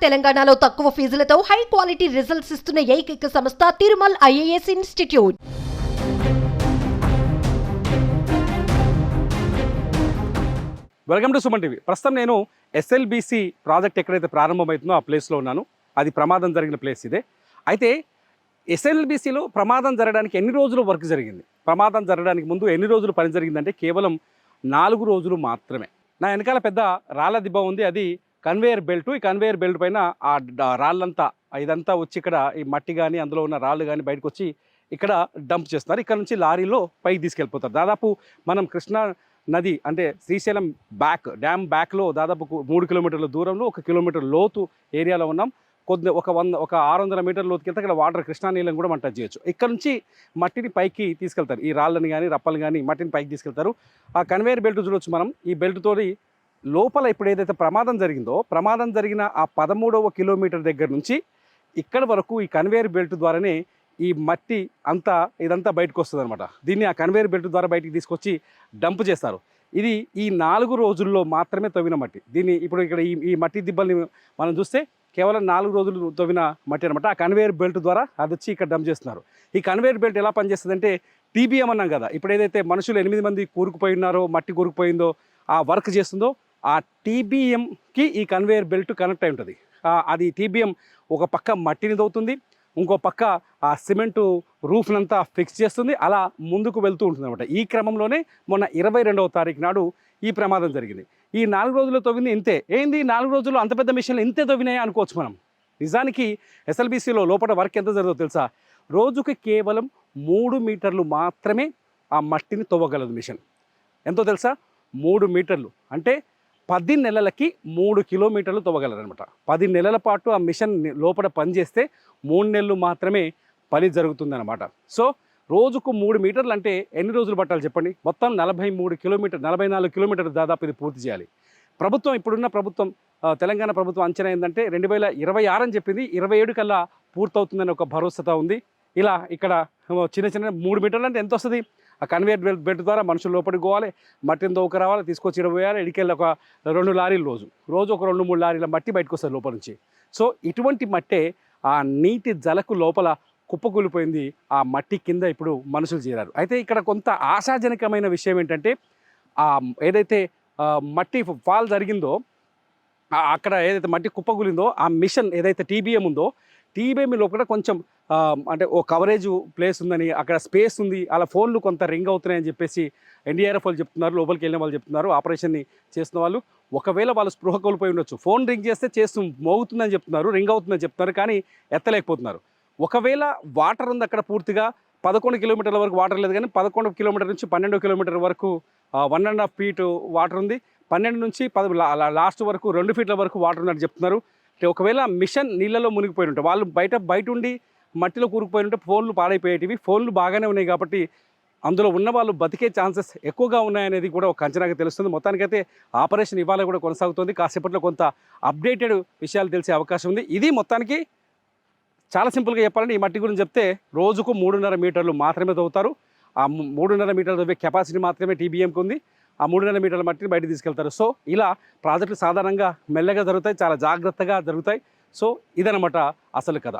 తెలంగాణలో తక్కువ ఫీజులతో high quality results ఇస్తున్న ఏకైక సంస్థ Tirumal IAS institute. Welcome to Suman TV. ప్రస్తుతం నేను ఎస్ఎల్బిసి ప్రాజెక్ట్ ఎక్కడైతే ప్రారంభమవుతుందో ఆ ప్లేస్లో ఉన్నాను. అది ప్రమాదం జరిగిన ప్లేస్ ఇదే. అయితే ఎస్ఎల్బిసిలో ప్రమాదం జరగడానికి ఎన్ని రోజులు వర్క్ జరిగింది, ప్రమాదం జరగడానికి ముందు ఎన్ని రోజులు పని జరిగిందంటే కేవలం 4 రోజులు మాత్రమే. నా వెనకాల పెద్ద రాళ్ళ దిబ్బ ఉంది, అది కన్వేయర్ బెల్ట్. ఈ కన్వేయర్ బెల్ట్ పైన ఆ రాళ్ళంతా ఇదంతా వచ్చి ఇక్కడ ఈ మట్టి కానీ అందులో ఉన్న రాళ్ళు కానీ బయటకు వచ్చి ఇక్కడ డంప్ చేస్తున్నారు. ఇక్కడ నుంచి లారీలో పైకి తీసుకెళ్ళిపోతారు. దాదాపు మనం కృష్ణా నది అంటే శ్రీశైలం డ్యామ్ బ్యాక్లో దాదాపు 3 కిలోమీటర్ల దూరంలో 1 కిలోమీటర్ లోతు ఏరియాలో ఉన్నాం. ఒక 600 మీటర్ల లోతుకి వెళ్తే అక్కడ వాటర్ కృష్ణా నీళ్ళని కూడా మనం టచ్ చేయొచ్చు. ఇక్కడ నుంచి మట్టిని పైకి తీసుకెళ్తారు. ఈ రాళ్ళని కానీ రప్పలు కానీ మట్టిని పైకి తీసుకెళ్తారు. ఆ కన్వేయర్ బెల్ట్ చూడొచ్చు మనం. ఈ బెల్ట్తో లోపల ఇప్పుడు ఏదైతే ప్రమాదం జరిగిందో, ప్రమాదం జరిగిన ఆ 13వ కిలోమీటర్ దగ్గర నుంచి ఇక్కడ వరకు ఈ కన్వేయర్ బెల్ట్ ద్వారానే ఈ మట్టి ఇదంతా బయటకు వస్తుంది అనమాట. దీన్ని ఆ కన్వేయర్ బెల్ట్ ద్వారా బయటికి తీసుకొచ్చి డంప్ చేస్తారు. ఇది ఈ 4 రోజుల్లో మాత్రమే తవ్విన మట్టి. దీన్ని ఇప్పుడు ఇక్కడ ఈ మట్టి దిబ్బల్ని మనం చూస్తే కేవలం 4 రోజులు తవ్విన మట్టి అనమాట. ఆ కన్వేయర్ బెల్ట్ ద్వారా అది వచ్చి ఇక్కడ డంప్ చేస్తున్నారు. ఈ కన్వేయర్ బెల్ట్ ఎలా పనిచేస్తుందంటే టీబీఎం అన్నాం కదా, ఇప్పుడు ఏదైతే మనుషులు 8 మంది కూరుకుపోయి ఉన్నారో, మట్టి కూరుకుపోయిందో, ఆ వర్క్ చేస్తుందో ఆ టీబీఎంకి ఈ కన్వేయర్ బెల్ట్ కనెక్ట్ అయి ఉంటుంది. అది టీబీఎం ఒక పక్క మట్టిని తవ్వుతుంది, ఇంకో పక్క ఆ సిమెంటు రూఫ్నంతా ఫిక్స్ చేస్తుంది. అలా ముందుకు వెళ్తూ ఉంటుంది అనమాట. ఈ క్రమంలోనే మొన్న 22వ తారీఖు నాడు ఈ ప్రమాదం జరిగింది. ఈ 4 రోజుల్లో తవ్వింది ఇంతే. ఏంది 4 రోజుల్లో అంత పెద్ద మిషన్లు ఇంతే తవ్వినాయి అనుకోవచ్చు మనం. నిజానికి ఎస్ఎల్బిసిలో లోపల వర్క్ ఎంత జరుగుతుందో తెలుసా? రోజుకి కేవలం 3 మీటర్లు మాత్రమే ఆ మట్టిని తవ్వగలదు మిషన్. ఎంతో తెలుసా? 3 మీటర్లు అంటే 10 నెలలకి 3 కిలోమీటర్లు తవ్వగలరనమాట. 10 నెలల పాటు ఆ మిషన్ లోపల పనిచేస్తే 3 నెలలు మాత్రమే పని జరుగుతుందన్నమాట. సో రోజుకు 3 మీటర్లు అంటే ఎన్ని రోజులు పట్టాలి చెప్పండి? మొత్తం 44 కిలోమీటర్లు దాదాపు ఇది పూర్తి చేయాలి. ఇప్పుడున్న ప్రభుత్వం తెలంగాణ ప్రభుత్వం అంచనా ఏంటంటే 2026 అని చెప్పింది. 27 కల్లా పూర్తవుతుందని ఒక భరోసాతో ఉంది. ఇలా ఇక్కడ చిన్న 3 మీటర్లు అంటే ఎంత వస్తుంది? ఆ కన్వేయర్ బెల్ట్ ద్వారా మనుషులు లోపలికి పోవాలి, మట్టిని దోక రావాలి, తీసుకొచ్చి ఇడపోయాలి. ఇడికెళ్ళి ఒక 2 లారీలు రోజు ఒక 2-3 లారీల మట్టి బయటకు వస్తుంది లోపల నుంచి. సో ఇటువంటి మట్టే ఆ నీటి జలకు లోపల కుప్పకూలిపోయింది. ఆ మట్టి కింద ఇప్పుడు మనుషులు చేరారు. అయితే ఇక్కడ కొంత ఆశాజనకమైన విషయం ఏంటంటే ఏదైతే మట్టి ఫాల్ జరిగిందో, అక్కడ ఏదైతే మట్టి కుప్పకూలిందో ఆ మిషన్ ఏదైతే టీబీఎం ఉందో, టీబీఎంలో కూడా కొంచెం అంటే ఓ కవరేజ్ ప్లేస్ ఉందని, అక్కడ స్పేస్ ఉంది, అలా ఫోన్లు కొంత రింగ్ అవుతున్నాయని చెప్పేసి ఎన్డీఆర్ఎఫ్ వాళ్ళు చెప్తున్నారు, లోపలికి వెళ్ళిన వాళ్ళు చెప్తున్నారు, ఆపరేషన్ని చేస్తున్న వాళ్ళు. ఒకవేళ వాళ్ళు స్పృహ కోల్పోయి ఉండొచ్చు. ఫోన్ రింగ్ చేస్తే మోగుతుందని చెప్తున్నారు, రింగ్ అవుతుందని చెప్తున్నారు, కానీ ఎత్తలేకపోతున్నారు. ఒకవేళ వాటర్ ఉంది అక్కడ పూర్తిగా 11 కిలోమీటర్ల వరకు వాటర్ లేదు, కానీ 11 కిలోమీటర్ నుంచి 12 కిలోమీటర్ వరకు 1.5 ఫీట్ వాటర్ ఉంది. 12 నుంచి 10 లాస్ట్ వరకు 2 ఫీట్ల వరకు వాటర్ ఉన్నట్టు చెప్తున్నారు. ఒకవేళ మిషన్ నీళ్ళలో మునిగిపోయి ఉంటే, వాళ్ళు బయట ఉండి మట్టిలో కూరుకుపోయి ఉంటే ఫోన్లు పాడైపోయేటివి. ఫోన్లు బాగానే ఉన్నాయి కాబట్టి అందులో ఉన్న వాళ్ళు బతికే ఛాన్సెస్ ఎక్కువగా ఉన్నాయనేది కూడా ఒక అంచనాగా తెలుస్తుంది. మొత్తానికైతే ఆపరేషన్ ఇవాళ కూడా కొనసాగుతుంది. కాసేపట్లో కొంత అప్డేటెడ్ విషయాలు తెలిసే అవకాశం ఉంది. ఇది మొత్తానికి చాలా సింపుల్గా చెప్పాలంటే ఈ మట్టి గురించి చెప్తే రోజుకు 3.5 మీటర్లు మాత్రమే తవ్వుతారు. ఆ 3.5 మీటర్లు తవ్వే కెపాసిటీ మాత్రమే టీబీఎంకి ఉంది. ఆ 3.5 మీటర్ల మట్టిని బయట తీసుకెళ్తారు. సో ఇలా ప్రాజెక్టులు సాధారణంగా మెల్లగా జరుగుతాయి, చాలా జాగ్రత్తగా జరుగుతాయి. సో ఇదనమాట అసలు కథ.